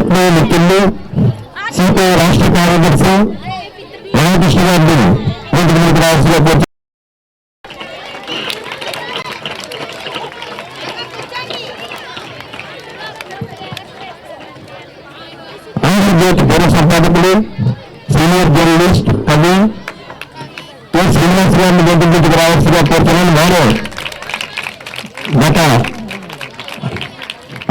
ఆత్మీయ మిత్రులు సిపిఐ రాష్ట్ర కార్యదర్శి రామకృష్ణ గారిని వేదిక రావాల్సిందిగా కోరుతున్నాను. ఆంధ్రజ్యోతి పూర్వ సంపాదకులు సీనియర్ జర్నలిస్ట్ కవి కె శ్రీనివాస్ గారిని వేదిక రావాల్సిందిగా కోరుతున్నాను. వారు గత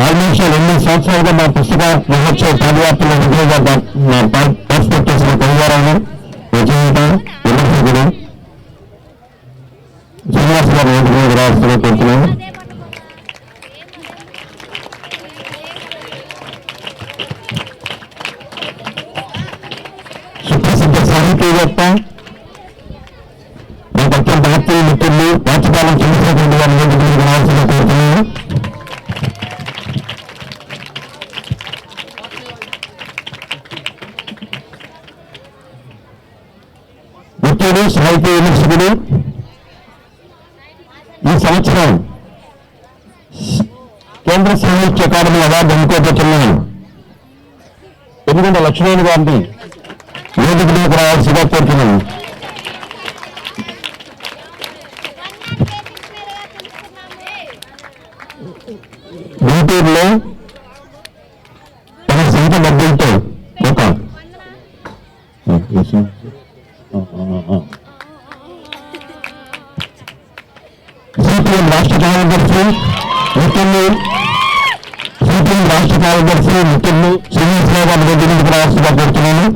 ఆల్మోస్ట్ 2 సంవత్సరాలుగా మా పుస్తక మహోత్సవ పాదయాత్రలో విజయంగా పార్టిసిపేట్ చేసిన కవిగారాన్ని రచయిత విమర్శకుడు శ్రీనివాస్ గారు వేదిక రావాల్సిందిగా కోరుతున్నాను. సుప్రసిద్ధ సాహితీవేత్త నాకు అత్యంత ఆత్మీయ మిత్రులు రాజపాలెం చంద్రశేఖర రెడ్డి గారిని వేదిక రావాల్సిందిగా కోరుతున్నాను. మిత్రుడు సాహిత్య విమర్శకుడు ఈ సంవత్సరం కేంద్ర సాహిత్య అకాడమీ అవార్డు అందుకోబోతున్నాను ఎదుగుండ లక్ష్మణ్ గారిని వేదిక మీద రావాల్సిగా కోరుతున్నాను. గుంటూరులో తన సొంత డబ్బులతో ఒక సిపిఎం రాష్ట్ర కార్యదర్శి మిత్రులు శ్రీనివాసరావు గారి దగ్గర నుంచి రావాల్సిందిగా కోరుతున్నాను.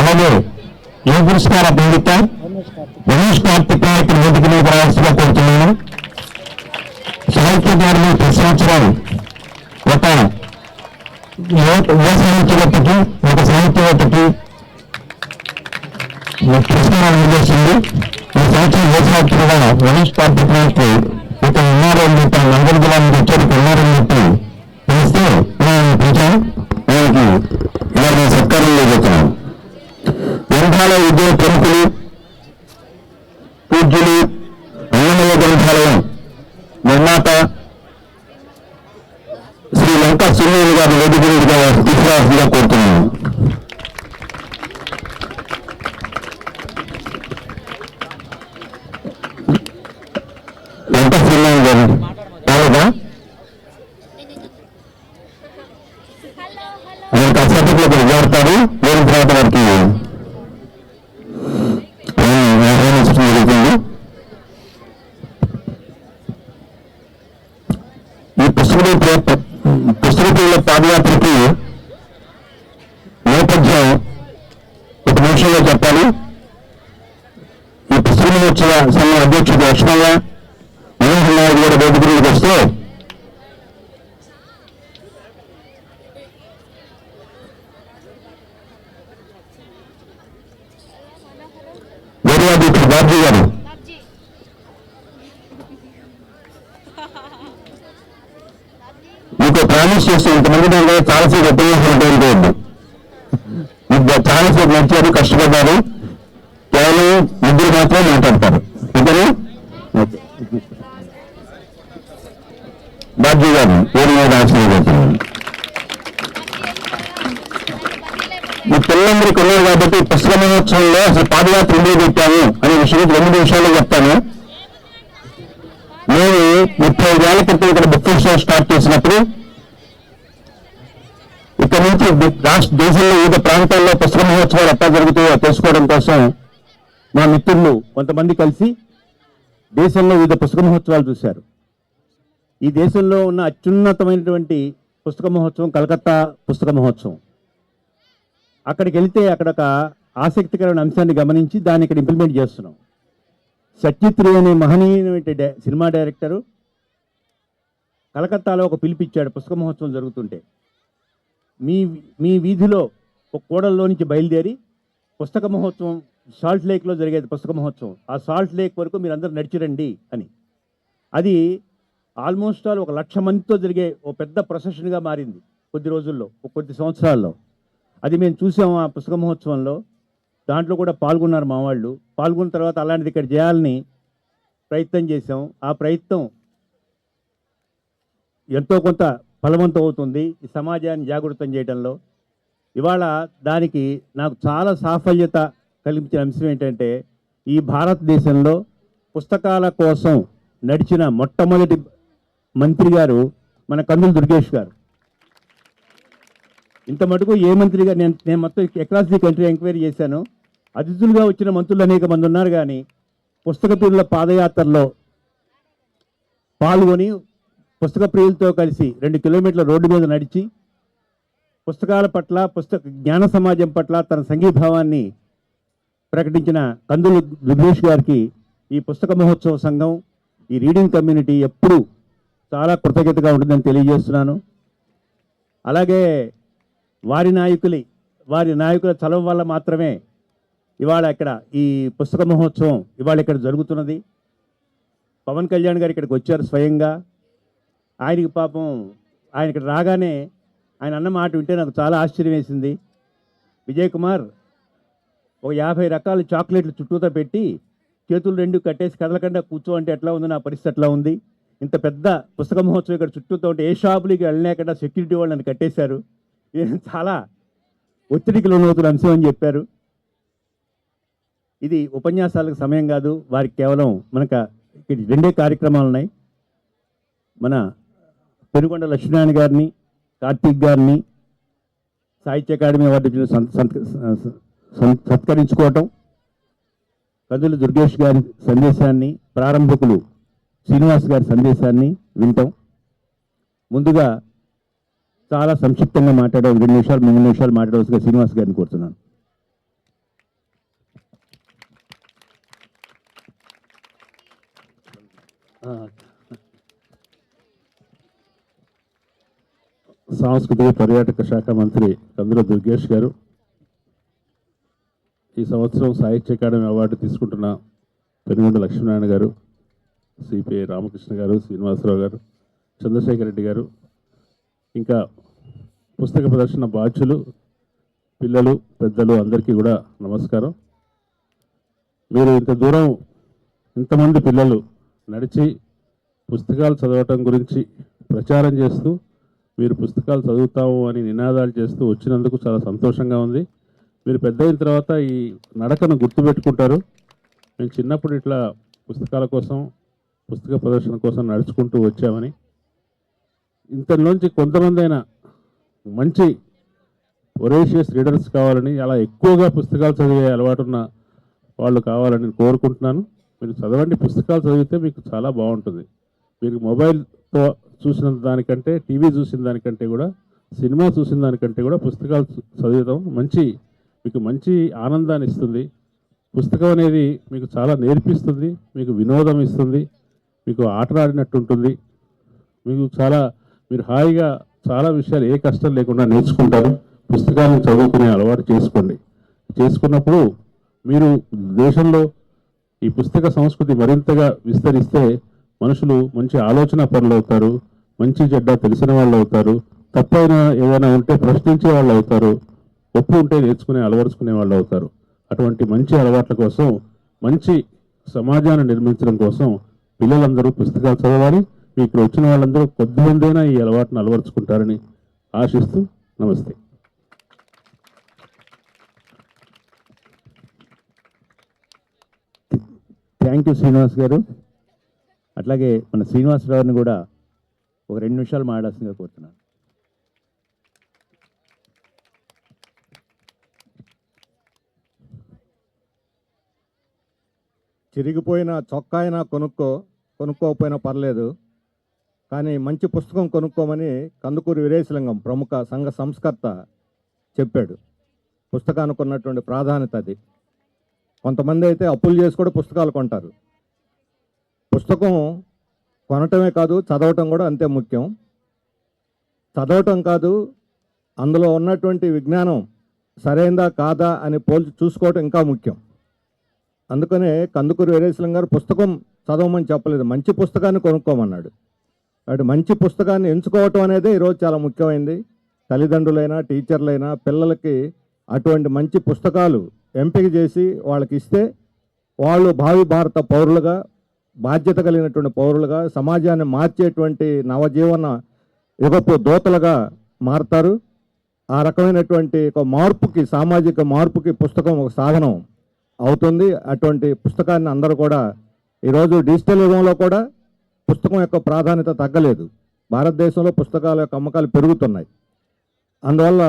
అలాగే ఏ పురస్కార పొందిత రమేష్ కార్తిక్ నాయకుడు వేదిక మీద రావాల్సిగా కోరుతున్నాను. సాహిత్యకారులు ప్రతి సంవత్సరం ఒక యువ సాహిత్యవేత్తకి ఒక సాహిత్యవేత్తకి పురస్కారాలు నిర్దేశింది. ఈ సంవత్సరం యువ సాహిత్యులుగా రమేష్ కార్తిక్ నాయకుడు ఇతను ఉన్నారని చెప్పి నంగల్ జిల్లానికి వచ్చేది ఉన్నారని చెప్పి తెలిస్తే పిలిచాను. ఆయనకి ఇలాంటి సత్కారం లేకపోతున్నాను. గ్రంథాలయ ఉద్యోగ ప్రముఖులు పూజ్యులు అన్నమయ్య గ్రంథాలయం నిర్మాత శ్రీ లంకా సురేష్ గారి వేదిక తీసుకురావాల్సిందిగా కోరుతున్నాను. లంకా సురేష్ గారు కాలేదా ఆయన కష్టపడి విజయాడతారు. వేరే తర్వాత వారికి జరుగుతుంది. ఈ పుస్తకం పాదయాత్రకి నేపథ్యం ఒక నిమిషంలో చెప్పాలి. ఈ పుస్తకం వచ్చిన సమయ అధ్యక్షుడు లక్ష్మయ్య మనోహర్ నాయుడు గారి వేదికలకు వస్తే గౌరవాధ్యక్షుడు బాబ్జీ గారు మీకు ప్రామిస్ చేస్తే ఇంతమంది చాలాసేపు ఉపయోగించినటువంటి మీకు చాలాసేపు నచ్చారు, కష్టపడ్డారు. కేవలం ముగ్గురు మాత్రమే మాట్లాడతారు. ఇద్దరు బాబ్జీ గారు పేరు మీద ఆశీర్వదించారు. ఈ పిల్లలందరికీ ఉన్నారు కాబట్టి పుస్తక మహోత్సవంలో అసలు పాదయాత్ర ఎందుకు పెట్టాము అనే విషయం 2 నిమిషాల్లో చెప్తాను. నేను 35 ఏళ్ల క్రితం ఇక్కడ బుక్ షో స్టార్ట్ చేసినప్పుడు ఇక్కడ నుంచి దేశంలో వివిధ ప్రాంతాల్లో పుస్తక మహోత్సవాలు ఎట్లా జరుగుతాయో తెలుసుకోవడం కోసం మా మిత్రులు కొంతమంది కలిసి దేశంలో వివిధ పుస్తక మహోత్సవాలు చూశారు. ఈ దేశంలో ఉన్న అత్యున్నతమైనటువంటి పుస్తక మహోత్సవం కలకత్తా పుస్తక మహోత్సవం. అక్కడికి వెళితే అక్కడ ఒక ఆసక్తికరమైన అంశాన్ని గమనించి దాన్ని ఇక్కడ ఇంప్లిమెంట్ చేస్తున్నాం. సత్యజిత్ రే అనే మహనీయమైన సినిమా డైరెక్టరు కలకత్తాలో ఒక పిలిపిచ్చాడు పుస్తక మహోత్సవం జరుగుతుంటే. మీ వీధిలో ఒక కూడల్లో నుంచి బయలుదేరి పుస్తక మహోత్సవం సాల్ట్ లేక్లో జరిగేది పుస్తక మహోత్సవం. ఆ సాల్ట్ లేక్ వరకు మీరు అందరూ నడిచిరండి అని. అది ఆల్మోస్ట్ ఆల్ 1,00,000 మందితో జరిగే ఓ పెద్ద ప్రొసెషన్గా మారింది కొద్ది రోజుల్లో, కొద్ది సంవత్సరాల్లో. అది మేము చూసాము ఆ పుస్తక మహోత్సవంలో. దాంట్లో కూడా పాల్గొన్నారు మా వాళ్ళు. పాల్గొన్న తర్వాత అలాంటిది ఇక్కడ చేయాలని ప్రయత్నం చేసాం. ఆ ప్రయత్నం ఎంతో కొంత ఫలవంతం అవుతుంది ఈ సమాజాన్ని జాగృతం చేయడంలో. ఇవాళ దానికి నాకు చాలా సాఫల్యత కల్పించిన అంశం ఏంటంటే, ఈ భారతదేశంలో పుస్తకాల కోసం నడిచిన మొట్టమొదటి మంత్రి గారు మన కందులు దుర్గేష్ గారు. ఇంత మటుకు ఏ మంత్రి గారు, నేను మొత్తం అక్రాస్ ది కంట్రీ ఎంక్వైరీ చేశాను. అతిథులుగా వచ్చిన మంత్రులు అనేక మంది ఉన్నారు, కానీ పుస్తక ప్రియుల పాదయాత్రలో పాల్గొని పుస్తక ప్రియులతో కలిసి 2 కిలోమీటర్ల రోడ్డు మీద నడిచి పుస్తకాల పట్ల, పుస్తక జ్ఞాన సమాజం పట్ల తన సంఘీభావాన్ని ప్రకటించిన కందులు దుర్గేష్ గారికి ఈ పుస్తక మహోత్సవ సంఘం, ఈ రీడింగ్ కమ్యూనిటీ ఎప్పుడూ చాలా కృతజ్ఞతగా ఉంటుందని తెలియజేస్తున్నాను. అలాగే వారి నాయకుల చలవ వల్ల మాత్రమే ఇవాళ ఇక్కడ ఈ పుస్తక మహోత్సవం ఇవాళ ఇక్కడ జరుగుతున్నది. పవన్ కళ్యాణ్ గారు ఇక్కడికి వచ్చారు స్వయంగా. ఆయనకి పాపం ఆయన ఇక్కడ రాగానే ఆయన అన్న మాట వింటే నాకు చాలా ఆశ్చర్యం వేసింది. విజయ్ కుమార్, ఒక 50 రకాల చాక్లెట్లు చుట్టూతో పెట్టి చేతులు 2 కట్టేసి కదలకుండా కూర్చో అంటే ఎట్లా ఉంది, నా పరిస్థితి ఎట్లా ఉంది. ఇంత పెద్ద పుస్తక మహోత్సవం ఇక్కడ చుట్టూతో ఉంటే ఏ షాపులకి వెళ్ళలేకుండా సెక్యూరిటీ వాళ్ళు నన్ను కట్టేశారు. ఇది చాలా ఒత్తిడికి లోనవుతున్న అంశం అని చెప్పారు. ఇది ఉపన్యాసాలకు సమయం కాదు, వారికి కేవలం మనకు ఇక్కడ 2 కార్యక్రమాలు ఉన్నాయి. మన పెనుగొండ లక్ష్మీనారాయణ గారిని, కార్తీక్ గారిని సాహిత్య అకాడమీ అవార్డు సత్కరించుకోవటం, కందులు దుర్గేష్ గారి సందేశాన్ని, ప్రారంభకులు శ్రీనివాస్ గారి సందేశాన్ని వింటాం. ముందుగా చాలా సంక్షిప్తంగా మాట్లాడే 2 నిమిషాలు 3 నిమిషాలు మాట్లాడవలసిగా శ్రీనివాస్ గారిని కోరుతున్నాను. సాంస్కృతిక పర్యాటక శాఖ మంత్రి కందుల దుర్గేష్ గారు, ఈ సంవత్సరం సాహిత్య అకాడమీ అవార్డు తీసుకుంటున్న పెనుగొండ లక్ష్మీనారాయణ గారు, సిపిఐ రామకృష్ణ గారు, శ్రీనివాసరావు గారు, చంద్రశేఖర్ రెడ్డి గారు, ఇంకా పుస్తక ప్రదర్శన బాధ్యులు, పిల్లలు, పెద్దలు అందరికీ కూడా నమస్కారం. మీరు ఇంత దూరం ఇంతమంది పిల్లలు నడిచి పుస్తకాలు చదవటం గురించి ప్రచారం చేస్తూ, మీరు పుస్తకాలు చదువుతాము అని నినాదాలు చేస్తూ వచ్చినందుకు చాలా సంతోషంగా ఉంది. మీరు పెద్ద అయిన తర్వాత ఈ నడకను గుర్తుపెట్టుకుంటారు. మేము చిన్నప్పుడు ఇట్లా పుస్తకాల కోసం, పుస్తక ప్రదర్శన కోసం నడుచుకుంటూ వచ్చామని. ఇంతలోంచి కొంతమంది అయినా మంచి ఒరేషియస్ రీడర్స్ కావాలని, అలా ఎక్కువగా పుస్తకాలు చదివే అలవాటు ఉన్న వాళ్ళు కావాలని కోరుకుంటున్నాను. మీరు చదవండి, పుస్తకాలు చదివితే మీకు చాలా బాగుంటుంది. మీరు మొబైల్తో చూసిన దానికంటే, టీవీ చూసిన దానికంటే కూడా, సినిమా చూసిన దానికంటే కూడా పుస్తకాలు చదివడం మీకు మంచి ఆనందాన్ని ఇస్తుంది. పుస్తకం అనేది మీకు చాలా నేర్పిస్తుంది, మీకు వినోదం ఇస్తుంది, మీకు ఆటలాడినట్టు ఉంటుంది. మీరు హాయిగా చాలా విషయాలు ఏ కష్టం లేకుండా నేర్చుకుంటారు. పుస్తకాలను చదువుకునే అలవాటు చేసుకున్నప్పుడు మీరు దేశంలో ఈ పుస్తక సంస్కృతి మరింతగా విస్తరిస్తే మనుషులు మంచి ఆలోచన పనులు అవుతారు, మంచి చెడ్డ తెలిసిన వాళ్ళు అవుతారు, తప్పైన ఏదైనా ఉంటే ప్రశ్నించే వాళ్ళు అవుతారు, ఒప్పు ఉంటే అలవరుచుకునే వాళ్ళు అవుతారు. అటువంటి మంచి అలవాట్ల కోసం, మంచి సమాజాన్ని నిర్మించడం కోసం పిల్లలందరూ పుస్తకాలు చదవాలి. మీ ఇక్కడ వచ్చిన వాళ్ళందరూ కొద్దిమందైనా ఈ అలవాటును అలవరుచుకుంటారని ఆశిస్తూ నమస్తే. థ్యాంక్ యూ శ్రీనివాస్ గారు. అట్లాగే మన శ్రీనివాసరావుని కూడా ఒక 2 నిమిషాలు మాట్లాడాల్సిందిగా కోరుతున్నాను. చిరిగిపోయిన చొక్కా అయినా కొనుక్కోకపోయినా పర్లేదు, కానీ మంచి పుస్తకం కొనుక్కోమని కందుకూరి వీరేశలింగం ప్రముఖ సంఘ సంస్కర్త చెప్పాడు. పుస్తకానికి ఉన్నటువంటి ప్రాధాన్యత అది. కొంతమంది అయితే అప్పులు చేసి కూడా పుస్తకాలు కొంటారు. పుస్తకం కొనటమే కాదు, చదవటం కూడా అంతే ముఖ్యం. చదవటం కాదు, అందులో ఉన్నటువంటి విజ్ఞానం సరైందా కాదా అని పోల్చి చూసుకోవటం ఇంకా ముఖ్యం. అందుకనే కందుకూరి వీరేశలింగం గారు పుస్తకం చదవమని చెప్పలేదు, మంచి పుస్తకాన్ని కొనుక్కోమన్నాడు. కాబట్టి మంచి పుస్తకాన్ని ఎంచుకోవటం అనేది ఈరోజు చాలా ముఖ్యమైనది. తల్లిదండ్రులైనా టీచర్లైనా పిల్లలకి అటువంటి మంచి పుస్తకాలు ఎంపిక చేసి వాళ్ళకి ఇస్తే వాళ్ళు భావి భారత పౌరులుగా, బాధ్యత కలిగినటువంటి పౌరులుగా, సమాజాన్ని మార్చేటువంటి నవజీవన యుగపు దూతలుగా మారతారు. ఆ రకమైనటువంటి ఒక మార్పుకి, సామాజిక మార్పుకి పుస్తకం ఒక సాధనం అవుతుంది. అటువంటి పుస్తకాన్ని అందరూ కూడా ఈరోజు డిజిటల్ యుగంలో కూడా పుస్తకం యొక్క ప్రాధాన్యత తగ్గలేదు. భారతదేశంలో పుస్తకాల యొక్క అమ్మకాలు పెరుగుతున్నాయి. అందువల్ల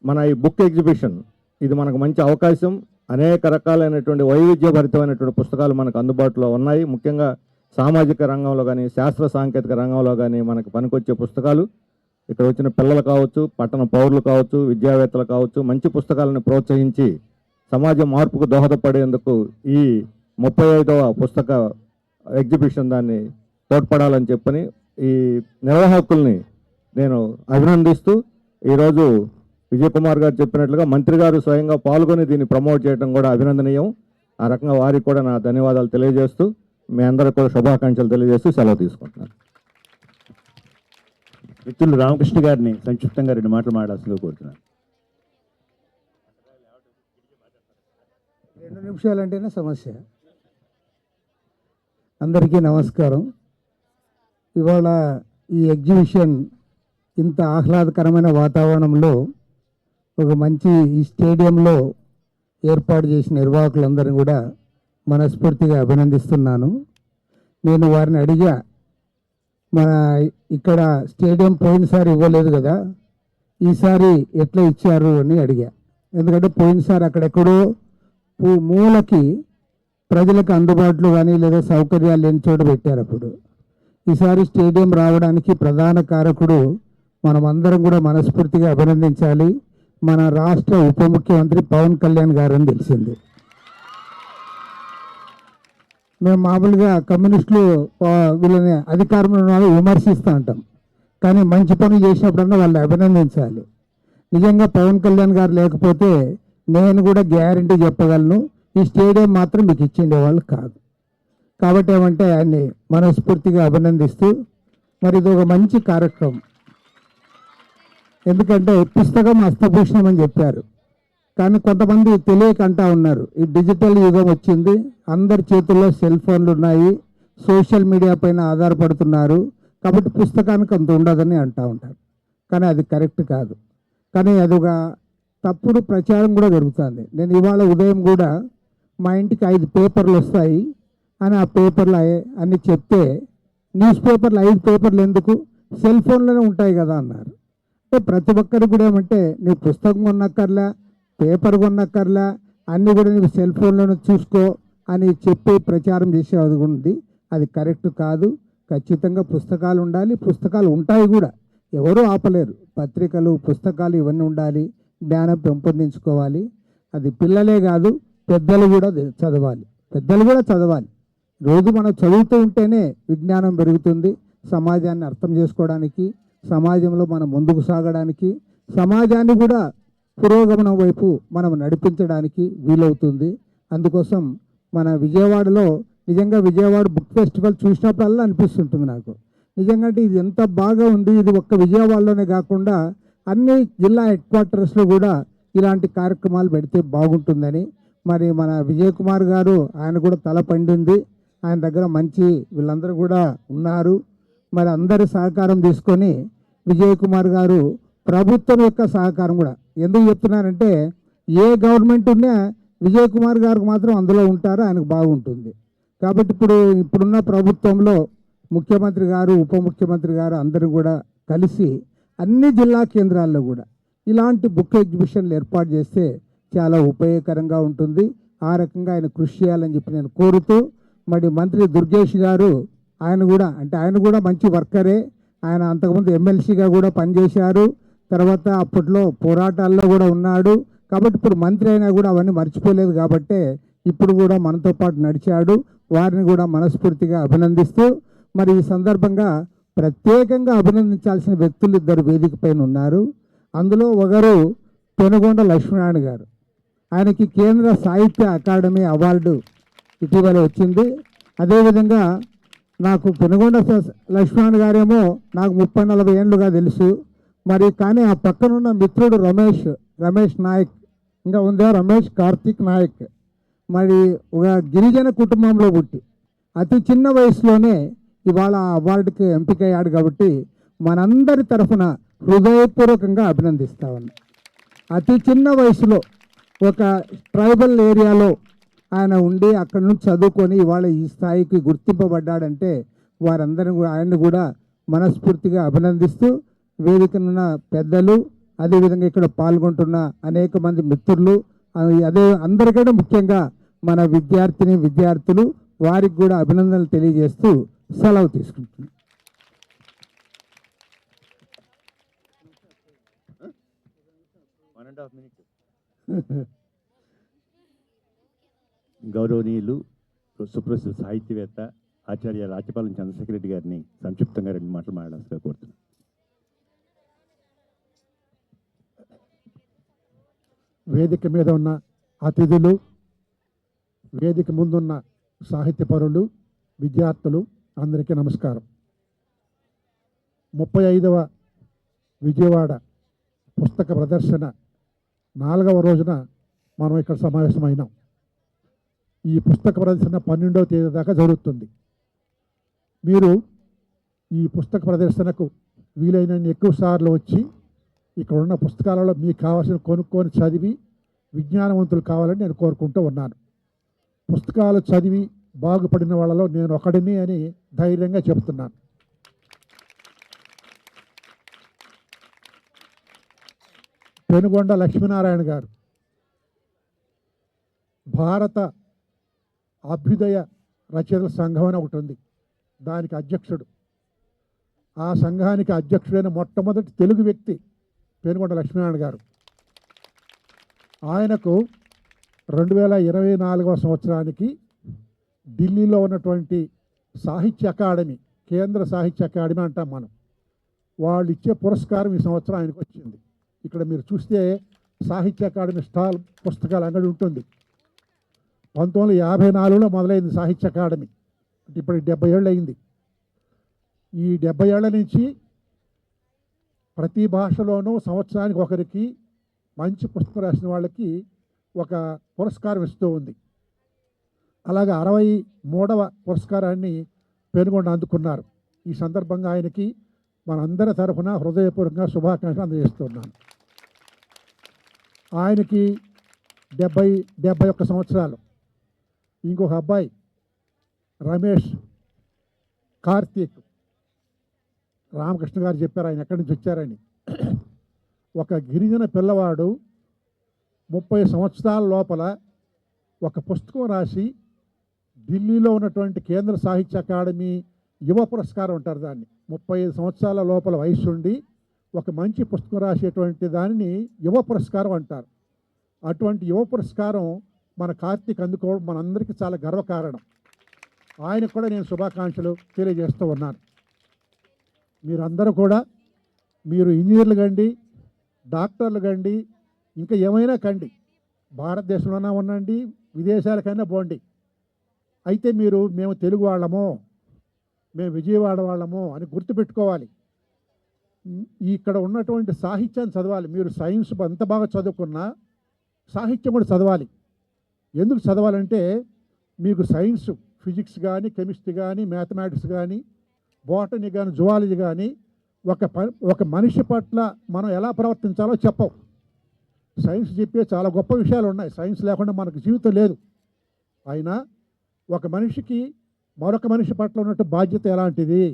మన ఈ బుక్ ఎగ్జిబిషన్ ఇది మనకు మంచి అవకాశం. అనేక రకాలైనటువంటి వైవిధ్యభరితమైనటువంటి పుస్తకాలు మనకు అందుబాటులో ఉన్నాయి. ముఖ్యంగా సామాజిక రంగంలో కానీ, శాస్త్ర సాంకేతిక రంగంలో కానీ మనకు పనికొచ్చే పుస్తకాలు ఇక్కడ వచ్చిన పిల్లలు కావచ్చు, పట్టణ పౌరులు కావచ్చు, విద్యావేత్తలు కావచ్చు, మంచి పుస్తకాలను ప్రోత్సహించి సమాజ మార్పుకు దోహదపడేందుకు ఈ 35వ పుస్తక ఎగ్జిబిషన్ దాన్ని తోడ్పడాలని చెప్పని ఈ నిర్వాహకుల్ని నేను అభినందిస్తూ, ఈరోజు విజయ్ కుమార్ గారు చెప్పినట్లుగా మంత్రి గారు స్వయంగా పాల్గొని దీన్ని ప్రమోట్ చేయడం కూడా అభినందనీయం. ఆ రకంగా వారికి కూడా నా ధన్యవాదాలు తెలియజేస్తూ, మీ అందరికీ కూడా శుభాకాంక్షలు తెలియజేస్తూ సెలవు తీసుకుంటున్నాను. మిత్రులు రామకృష్ణ గారిని సంక్షిప్తంగా 2 మాటలు మాట్లాడాల్సిందిగా కోరుతున్నాను. 2 నిమిషాలంటేనే సమస్య. అందరికీ నమస్కారం. ఇవాళ ఈ ఎగ్జిబిషన్ ఇంత ఆహ్లాదకరమైన వాతావరణంలో ఒక మంచి ఈ స్టేడియంలో ఏర్పాటు చేసిన నిర్వాహకులందరినీ కూడా మనస్ఫూర్తిగా అభినందిస్తున్నాను. నేను వారిని అడిగా, మన ఇక్కడ స్టేడియం పోయినసారి ఇవ్వలేదు కదా, ఈసారి ఎట్లా ఇచ్చారు అని అడిగా. ఎందుకంటే పోయినసారి అక్కడెక్కడో మూలకి ప్రజలకు అందుబాటులో కానీ లేదా సౌకర్యాలు లేని చోట పెట్టారు. అప్పుడు ఈసారి స్టేడియం రావడానికి ప్రధాన కారకుడు మనమందరం కూడా మనస్ఫూర్తిగా అభినందించాలి, మన రాష్ట్ర ఉప ముఖ్యమంత్రి పవన్ కళ్యాణ్ గారు అని తెలిసింది. మేము మామూలుగా కమ్యూనిస్టులు వీళ్ళని అధికారంలో ఉన్న వాళ్ళు విమర్శిస్తూ ఉంటాం, కానీ మంచి పనులు చేసినప్పుడన్నా వాళ్ళని అభినందించాలి. నిజంగా పవన్ కళ్యాణ్ గారు లేకపోతే నేను కూడా గ్యారంటీ చెప్పగలను, ఈ స్టేడియం మాత్రం మీకు ఇచ్చిండేవాళ్ళు కాదు. కాబట్టి ఏమంటే ఆయన్ని మనస్ఫూర్తిగా అభినందిస్తూ, మరి ఇది ఒక మంచి కార్యక్రమం. ఎందుకంటే పుస్తకం హస్తభూషణం అని చెప్పారు, కానీ కొంతమంది తెలియక అంటా ఉన్నారు, ఈ డిజిటల్ యుగం వచ్చింది, అందరి చేతుల్లో సెల్ ఫోన్లు ఉన్నాయి, సోషల్ మీడియా పైన ఆధారపడుతున్నారు, కాబట్టి పుస్తకానికి అంత ఉండదని అంటూ ఉంటారు. కానీ అది కరెక్ట్ కాదు. కానీ అదొక తప్పుడు ప్రచారం కూడా జరుగుతుంది. నేను ఇవాళ ఉదయం కూడా మా ఇంటికి 5 పేపర్లు వస్తాయి అని ఆ పేపర్లు అన్ని చెప్తే, న్యూస్ పేపర్లు 5 పేపర్లు ఎందుకు, సెల్ ఫోన్లోనే ఉంటాయి కదా అన్నారు. అంటే ప్రతి ఒక్కరికి కూడా ఏమంటే నీకు పుస్తకం కొనక్కర్లా, పేపర్ కొనక్కర్లా, అన్నీ కూడా నీకు సెల్ ఫోన్లోనే చూసుకో అని చెప్పి ప్రచారం చేసేది ఉంది. అది కరెక్ట్ కాదు. ఖచ్చితంగా పుస్తకాలు ఉండాలి, పుస్తకాలు ఉంటాయి కూడా, ఎవరూ ఆపలేరు. పత్రికలు, పుస్తకాలు ఇవన్నీ ఉండాలి, జ్ఞానం పెంపొందించుకోవాలి. అది పిల్లలే కాదు, పెద్దలు కూడా చదవాలి, పెద్దలు కూడా చదవాలి. రోజు మనం చదువుతూ ఉంటేనే విజ్ఞానం పెరుగుతుంది, సమాజాన్ని అర్థం చేసుకోవడానికి, సమాజంలో మనం ముందుకు సాగడానికి, సమాజాన్ని కూడా పురోగమనం వైపు మనం నడిపించడానికి వీలవుతుంది. అందుకోసం మన విజయవాడలో నిజంగా విజయవాడ బుక్ ఫెస్టివల్ చూసినప్పుడల్లా అనిపిస్తుంటుంది నాకు, నిజంగా ఇది ఎంత బాగా ఉంది. ఇది ఒక్క విజయవాడలోనే కాకుండా అన్ని జిల్లా హెడ్ క్వార్టర్స్లో కూడా ఇలాంటి కార్యక్రమాలు పెడితే బాగుంటుందని. మరి మన విజయ్ కుమార్ గారు, ఆయన కూడా తల పండింది, ఆయన దగ్గర మంచి వీళ్ళందరూ కూడా ఉన్నారు. మరి అందరి సహకారం తీసుకొని విజయ్ కుమార్ గారు ప్రభుత్వం యొక్క సహకారం కూడా, ఎందుకు చెప్తున్నారంటే ఏ గవర్నమెంట్ ఉన్నా విజయ్ కుమార్ గారికి మాత్రం అందులో ఉంటారు, ఆయనకు బాగుంటుంది. కాబట్టి ఇప్పుడున్న ప్రభుత్వంలో ముఖ్యమంత్రి గారు, ఉప ముఖ్యమంత్రి గారు అందరూ కూడా కలిసి అన్ని జిల్లా కేంద్రాల్లో కూడా ఇలాంటి బుక్ ఎగ్జిబిషన్లు ఏర్పాటు చేస్తే చాలా ఉపయోగకరంగా ఉంటుంది. ఆ రకంగా ఆయన కృషి చేయాలని చెప్పి నేను కోరుతూ, మరి మంత్రి దుర్గేష్ గారు ఆయన కూడా మంచి వర్కరే. ఆయన అంతకుముందు ఎమ్మెల్సీగా కూడా పనిచేశారు, తర్వాత అప్పట్లో పోరాటాల్లో కూడా ఉన్నాడు. కాబట్టి ఇప్పుడు మంత్రి అయినా కూడా అవన్నీ మర్చిపోలేదు. కాబట్టే ఇప్పుడు కూడా మనతో పాటు నడిచాడు. వారిని కూడా మనస్ఫూర్తిగా అభినందిస్తూ, మరి ఈ సందర్భంగా ప్రత్యేకంగా అభినందించాల్సిన వ్యక్తులు 2 వేదిక పైన ఉన్నారు. అందులో ఒకరు పెనుగొండ లక్ష్మీనారాయణ గారు. ఆయనకి కేంద్ర సాహిత్య అకాడమీ అవార్డు ఇటీవల వచ్చింది. అదేవిధంగా నాకు పెనుగొండ లక్ష్మణ్ గారేమో నాకు 30-40 ఏళ్ళుగా తెలుసు. మరి కానీ ఆ పక్కనున్న మిత్రుడు రమేష్ నాయక్, ఇంకా ఉందా రమేష్ కార్తిక్ నాయక్, మరి ఒక గిరిజన కుటుంబంలో పుట్టి అతి చిన్న వయసులోనే ఇవాళ అవార్డుకి ఎంపికయ్యాడు. కాబట్టి మనందరి తరఫున హృదయపూర్వకంగా అభినందిస్తా ఉన్నాం. అతి చిన్న వయసులో ఒక ట్రైబల్ ఏరియాలో ఆయన ఉండి అక్కడి నుంచి చదువుకొని ఇవాళ ఈ స్థాయికి గుర్తింపబడ్డాడంటే ఆయన్ని కూడా మనస్ఫూర్తిగా అభినందిస్తూ, వేదికనున్న పెద్దలు, అదేవిధంగా ఇక్కడ పాల్గొంటున్న అనేక మంది మిత్రులు, అదే అందరికంటే ముఖ్యంగా మన విద్యార్థులు వారికి కూడా అభినందనలు తెలియజేస్తూ సెలవు తీసుకుంటున్నాను. గౌరవనీయులు సుప్రసిద్ధ సాహిత్యవేత్త ఆచార్య రాచపాలెం చంద్రశేఖర్ రెడ్డి గారిని సంక్షిప్తంగా 2 మాటలు మాట్లాడాల్సిగా కోరుతున్నాను. వేదిక మీద ఉన్న అతిథులు, వేదిక ముందున్న సాహిత్యపరులు, విద్యార్థులు అందరికీ నమస్కారం. 35వ విజయవాడ పుస్తక ప్రదర్శన 4వ రోజున మనం ఇక్కడ సమావేశమైనాం. ఈ పుస్తక ప్రదర్శన 12వ తేదీ దాకా జరుగుతుంది. మీరు ఈ పుస్తక ప్రదర్శనకు వీలైనన్ని ఎక్కువ సార్లు వచ్చి ఇక్కడ ఉన్న పుస్తకాలలో మీకు కావాల్సిన కొనుక్కొని చదివి విజ్ఞానవంతులు కావాలని నేను కోరుకుంటూ ఉన్నాను. పుస్తకాలు చదివి బాగుపడిన వాళ్ళలో నేను ఒకడిని అని ధైర్యంగా చెప్తున్నాను. పెనుగొండ లక్ష్మీనారాయణ గారు భారత అభ్యుదయ రచయితల సంఘం అని ఒకటి ఉంది, దానికి అధ్యక్షుడు. ఆ సంఘానికి అధ్యక్షుడైన మొట్టమొదటి తెలుగు వ్యక్తి పెనుగొండ లక్ష్మీనారాయణ గారు. ఆయనకు 2024వ సంవత్సరానికి ఢిల్లీలో ఉన్నటువంటి సాహిత్య అకాడమీ, కేంద్ర సాహిత్య అకాడమీ అంటాం మనం, వాళ్ళు ఇచ్చే పురస్కారం ఈ సంవత్సరం ఆయనకు వచ్చింది. ఇక్కడ మీరు చూస్తే సాహిత్య అకాడమీ స్టాల్ పుస్తకాల అంగడి ఉంటుంది. 1954లో మొదలైంది సాహిత్య అకాడమీ, అంటే ఇప్పుడు 70 ఏళ్ళు అయింది. ఈ 70 ఏళ్ల నుంచి ప్రతి భాషలోనూ సంవత్సరానికి ఒకరికి మంచి పుస్తకం రాసిన వాళ్ళకి ఒక పురస్కారం ఇస్తూ ఉంది. అలాగే 63వ పురస్కారాన్ని పెనుగొండ అందుకున్నారు. ఈ సందర్భంగా ఆయనకి మనందరి తరఫున హృదయపూర్వకంగా శుభాకాంక్షలు అందజేస్తున్నాను. ఆయనకి 71 సంవత్సరాలు. ఇంకొక అబ్బాయి రమేష్ కార్తీక్, రామకృష్ణ గారు చెప్పారు ఆయన ఎక్కడి నుంచి వచ్చారని. ఒక గిరిజన పిల్లవాడు 30 సంవత్సరాల లోపల ఒక పుస్తకం రాసి ఢిల్లీలో ఉన్నటువంటి కేంద్ర సాహిత్య అకాడమీ యువ పురస్కారం అంటారు దాన్ని. 35 సంవత్సరాల లోపల వయసు ఉండి ఒక మంచి పుస్తకం రాసేటువంటి దానిని యువ పురస్కారం అంటారు. అటువంటి యువ పురస్కారం మన కార్తీక్ అందుకోవడం మనందరికీ చాలా గర్వకారణం. ఆయనకు కూడా నేను శుభాకాంక్షలు తెలియజేస్తూ ఉన్నాను. మీరందరూ కూడా, మీరు ఇంజనీర్లు కండి, డాక్టర్లు కండి, ఇంకా ఏమైనా కండి, భారతదేశంలోనే ఉండండి, విదేశాలకైనా పోండి. అయితే మేము తెలుగు వాళ్ళము, మేము విజయవాడ వాళ్ళము అని గుర్తుపెట్టుకోవాలి. ఇక్కడ ఉన్నటువంటి సాహిత్యాన్ని చదవాలి. మీరు సైన్స్ ఎంత బాగా చదువుకున్నా సాహిత్యం కూడా చదవాలి. ఎందుకు చదవాలంటే మీకు సైన్స్, ఫిజిక్స్ కానీ, కెమిస్ట్రీ కానీ, మ్యాథమెటిక్స్ కానీ, బోటనీ కానీ, జువాలజీ కానీ ఒక మనిషి పట్ల మనం ఎలా ప్రవర్తించాలో చెప్పవు. సైన్స్ చెప్పే చాలా గొప్ప విషయాలు ఉన్నాయి. సైన్స్ లేకుండా మనకు జీవితం లేదు. అయినా ఒక మనిషికి మరొక మనిషి పట్ల ఉన్నట్టు బాధ్యత ఎలాంటిది,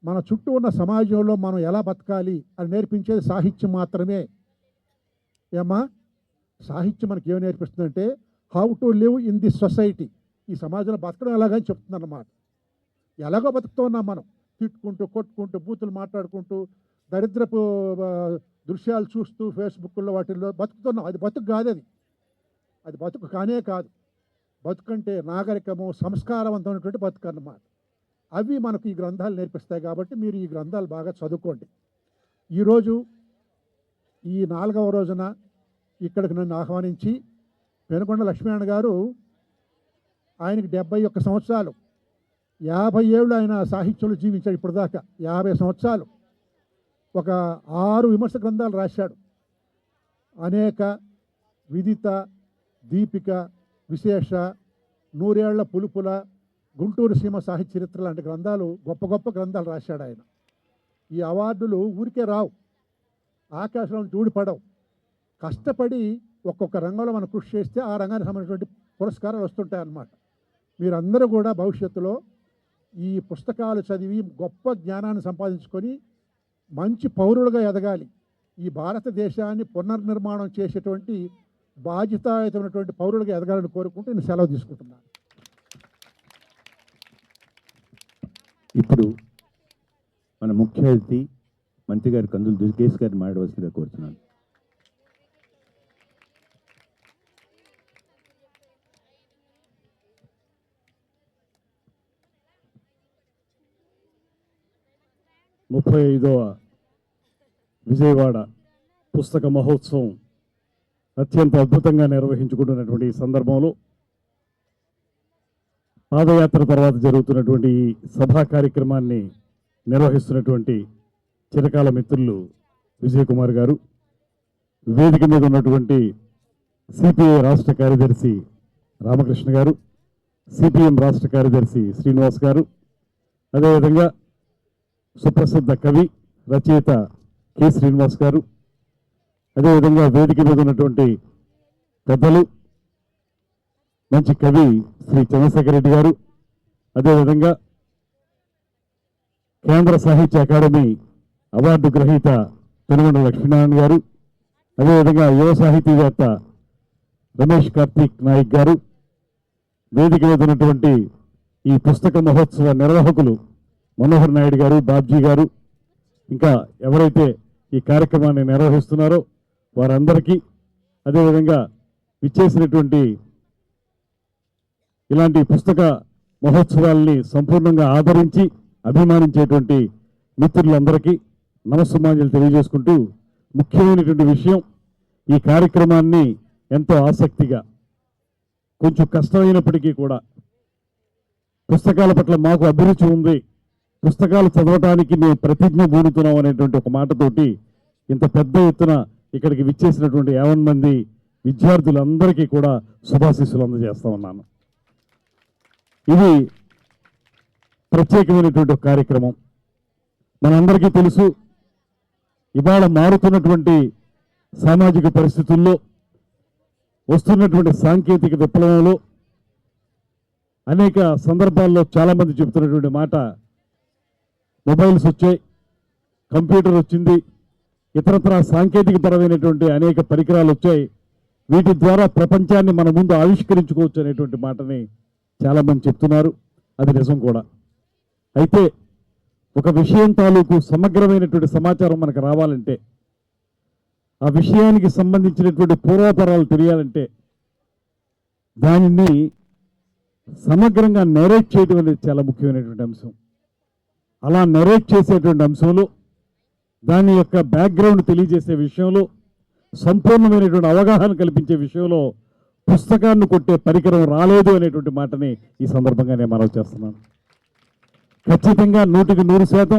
మన చుట్టూ ఉన్న సమాజంలో మనం ఎలా బతకాలి అని నేర్పించేది సాహిత్యం మాత్రమే. ఏమా, సాహిత్యం మనకి ఏమి నేర్పిస్తుందంటే how to live in the society, ఈ సమాజంలో బతకడం ఎలాగని చెప్తుందన్నమాట. ఎలాగో బతుకుతూ ఉన్నాం మనం, తిట్టుకుంటూ, కొట్టుకుంటూ, బూతులు మాట్లాడుకుంటూ, దరిద్రపు దృశ్యాలు చూస్తూ ఫేస్బుక్లో వాటిల్లో బతుకుతున్నాం. అది బతుకు కాదు, అది బతుకు కానే కాదు. బతుకంటే నాగరికము, సంస్కారవంతమైనటువంటి బతుకు అన్నమాట. అవి మనకు ఈ గ్రంథాలు నేర్పిస్తాయి. కాబట్టి మీరు ఈ గ్రంథాలు బాగా చదువుకోండి. ఈరోజు ఈ 4వ రోజున ఇక్కడికి నన్ను ఆహ్వానించి పెనుగొండ లక్ష్మీనారాయణ గారు ఆయనకి 71 సంవత్సరాలు. 50 ఏళ్ళు ఆయన సాహిత్యంలో జీవించాడు ఇప్పటిదాకా. 50 సంవత్సరాలు ఒక 6 విమర్శ గ్రంథాలు రాశాడు. అనేక, విదిత, దీపిక, విశేష, నూరేళ్ల పులుపుల, గుంటూరు సీమ సాహిత్య చరిత్ర లాంటి గ్రంథాలు, గొప్ప గొప్ప గ్రంథాలు రాశాడు ఆయన. ఈ అవార్డులు ఊరికే రావు, ఆకాశంలో చూడిపడవు. కష్టపడి ఒక్కొక్క రంగంలో మనం కృషి చేస్తే ఆ రంగానికి సంబంధించినటువంటి పురస్కారాలు వస్తుంటాయి అన్నమాట. మీరందరూ కూడా భవిష్యత్తులో ఈ పుస్తకాలు చదివి గొప్ప జ్ఞానాన్ని సంపాదించుకొని మంచి పౌరులుగా ఎదగాలి. ఈ భారతదేశాన్ని పునర్నిర్మాణం చేసేటువంటి బాధ్యతాయుతమైనటువంటి పౌరులుగా ఎదగాలని కోరుకుంటూ నేను సెలవు తీసుకుంటున్నాను. ఇప్పుడు మన ముఖ్య అతిథి మంత్రి గారు కందులు దుర్గేష్ గారిని మాట్లాడవలసిందిగా కోరుతున్నాను. ముప్పై 35వ విజయవాడ పుస్తక మహోత్సవం అత్యంత అద్భుతంగా నిర్వహించుకుంటున్నటువంటి ఈ సందర్భంలో పాదయాత్ర తర్వాత జరుగుతున్నటువంటి ఈ సభా కార్యక్రమాన్ని నిర్వహిస్తున్నటువంటి చిరకాల మిత్రులు విజయ్ కుమార్ గారు, వేదిక మీద ఉన్నటువంటి సిపిఐ రాష్ట్ర కార్యదర్శి రామకృష్ణ గారు, సిపిఎం రాష్ట్ర కార్యదర్శి శ్రీనివాస్ గారు, అదేవిధంగా సుప్రసిద్ధ కవి రచయిత కె శ్రీనివాస్ గారు, అదేవిధంగా వేదిక మీద ఉన్నటువంటి పెద్దలు మంచి కవి శ్రీ చంద్రశేఖర్ రెడ్డి గారు, అదేవిధంగా కేంద్ర సాహిత్య అకాడమీ అవార్డు గ్రహీత పెనుగొండ లక్ష్మీనారాయణ గారు, అదేవిధంగా యువ సాహితీవేత్త రమేష్ కార్తీక్ నాయక్ గారు, వేదిక మీద ఉన్నటువంటి ఈ పుస్తక మహోత్సవ నిర్వాహకులు మనోహర్ నాయుడు గారు, బాబ్జీ గారు, ఇంకా ఎవరైతే ఈ కార్యక్రమాన్ని నిర్వహిస్తున్నారో వారందరికీ, అదేవిధంగా విచ్చేసినటువంటి ఇలాంటి పుస్తక మహోత్సవాల్ని సంపూర్ణంగా ఆదరించి అభిమానించేటువంటి మిత్రులందరికీ నమస్సుమాంజలు తెలియజేసుకుంటూ, ముఖ్యమైనటువంటి విషయం, ఈ కార్యక్రమాన్ని ఎంతో ఆసక్తిగా, కొంచెం కష్టమైనప్పటికీ కూడా పుస్తకాల పట్ల మాకు అభిరుచి ఉంది, పుస్తకాలు చదవటానికి మేము ప్రతిజ్ఞ పూనుతున్నాం అనేటువంటి ఒక మాటతోటి ఇంత పెద్ద ఎత్తున ఇక్కడికి విచ్చేసినటువంటి 50 మంది విద్యార్థులందరికీ కూడా శుభాశీస్సులు అందజేస్తా ఉన్నాను. ఇది ప్రత్యేకమైనటువంటి ఒక కార్యక్రమం. మనందరికీ తెలుసు, ఇవాళ మారుతున్నటువంటి సామాజిక పరిస్థితుల్లో, వస్తున్నటువంటి సాంకేతిక విప్లవంలో అనేక సందర్భాల్లో చాలామంది చెబుతున్నటువంటి మాట, మొబైల్స్ వచ్చాయి, కంప్యూటర్ వచ్చింది, ఇతరత్ర సాంకేతిక పరమైనటువంటి అనేక పరికరాలు వచ్చాయి, వీటి ద్వారా ప్రపంచాన్ని మన ముందు ఆవిష్కరించుకోవచ్చు అనేటువంటి మాటని చాలామంది చెప్తున్నారు. అది నిజం కూడా. అయితే ఒక విషయం తాలూకు సమగ్రమైనటువంటి సమాచారం మనకు రావాలంటే, ఆ విషయానికి సంబంధించినటువంటి పూర్వాపరాలు తెలియాలంటే దానిని సమగ్రంగా నెరేట్ చేయడం అనేది చాలా ముఖ్యమైనటువంటి అంశం. అలా నెరేట్ చేసేటువంటి అంశంలో, దాని యొక్క బ్యాక్గ్రౌండ్ తెలియజేసే విషయంలో, సంపూర్ణమైనటువంటి అవగాహన కల్పించే విషయంలో పుస్తకాన్ని కొట్టే పరికరం రాలేదు అనేటువంటి మాటని ఈ సందర్భంగా నేను మనవి చేస్తున్నాను. ఖచ్చితంగా 100కి 100%